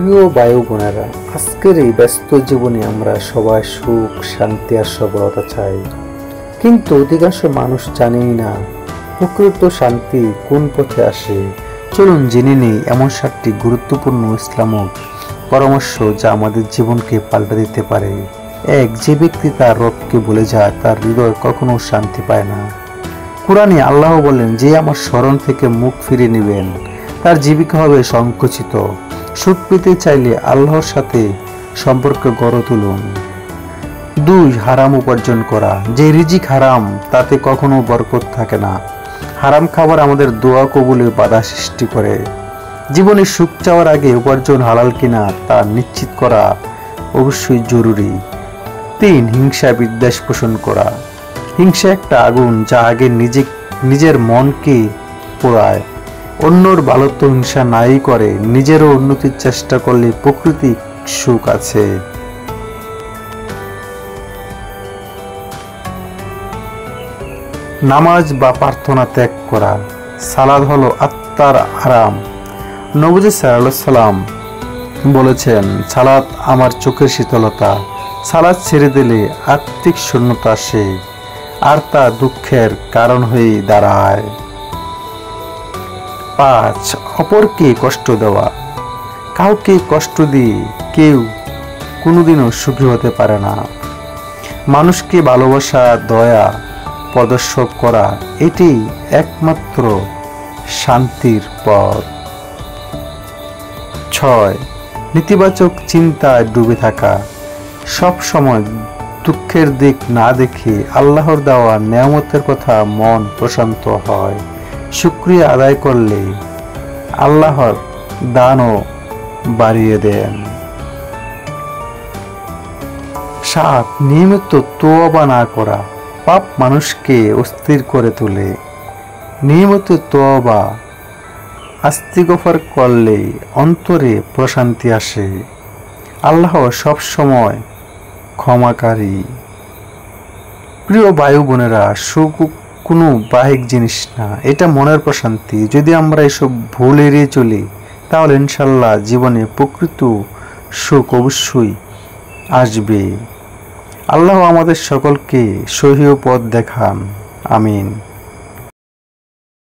প্রিয় বায়ু বোনেরা, আজকের এই ব্যস্ত জীবনে আমরা সবাই সুখ, শান্তি আর সফলতা চাই, কিন্তু অধিকাংশ মানুষ জানেই না প্রকৃত শান্তি কোন পথে আসে। চলুন জেনে নেই এমন 7টি গুরুত্বপূর্ণ ইসলামিক পরামর্শ যা আমাদের জীবনকে পাল্টে দিতে পারে। 1. যে ব্যক্তি তার রবকে ভুলে যায় তার হৃদয় কখনো শান্তি পায় না। কুরআনে আল্লাহ বলেন, যে আমার স্মরণ থেকে মুখ ফিরিয়ে নেবেন তার জীবিকা হবে সংকুচিত। সুখ পেতে চাইলে আল্লাহর সাথে সম্পর্ক গড়ে তুলুন। 2. হারাম উপার্জন করা। যে রিজিক হারাম তাতে কখনো বরকত থাকে না। হারাম খাবার আমাদের দোয়া কবুলে বাধা সৃষ্টি করে। জীবনে সুখ চাওয়ার আগে উপার্জন হালাল কিনা তা নিশ্চিত করা অবশ্যই জরুরি। 3. হিংসা বিদ্বেষ পোষণ করা। হিংসা একটা আগুন যা আগে নিজের মনকে পোড়ায়। অন্যর ভালোত্ব হিংসা নাই করে নিজেরও উন্নতির চেষ্টা করলে প্রকৃতিক সুখ আছে। নামাজ বা প্রার্থনা ত্যাগ করা। সালাত হলো আত্মার আরাম। নবী সাল্লাল্লাহু আলাইহি সাল্লাম বলেছেন, সালাত আমার চোখের শীতলতা। সালাত ছেড়ে দিলে আত্মিক শূন্যতা আসে আর তা দুঃখের কারণ হয়ে দাঁড়ায়। 5. অপরকে কষ্ট দেওয়া। কাউকে কষ্ট দিয়ে কেউ কোনোদিনও সুখী হতে পারে না। মানুষকে ভালোবাসা, দয়া প্রদর্শন করা এটি একমাত্র শান্তির পথ। 6. নেতিবাচক চিন্তায় ডুবে থাকা। সব সময় দুঃখের দিক না দেখে আল্লাহর দেওয়া নেয়ামতের কথা মন প্রশান্ত হয়। শুকরিয়া আদায় করলে আল্লাহর দানও বাড়িয়ে দেন। 7. নিয়মিত তওবা না করা। পাপ মানুষকে অস্থির করে তোলে। নিয়মিত তওবা ইস্তিগফার করলে অন্তরে প্রশান্তি আসে। আল্লাহ সব সময় ক্ষমাকারী। প্রিয় বায়ু বোনেরা, সুখ কোনো বাহ্যিক জিনিস না, এটা মনের প্রশান্তি। যদি আমরা এসব ভুল এড়িয়ে চলি তাহলে ইনশাল্লাহ জীবনে প্রকৃত সুখ অবশ্যই আসবে। আল্লাহ আমাদের সকলকে সহিহ পথ দেখান। আমিন।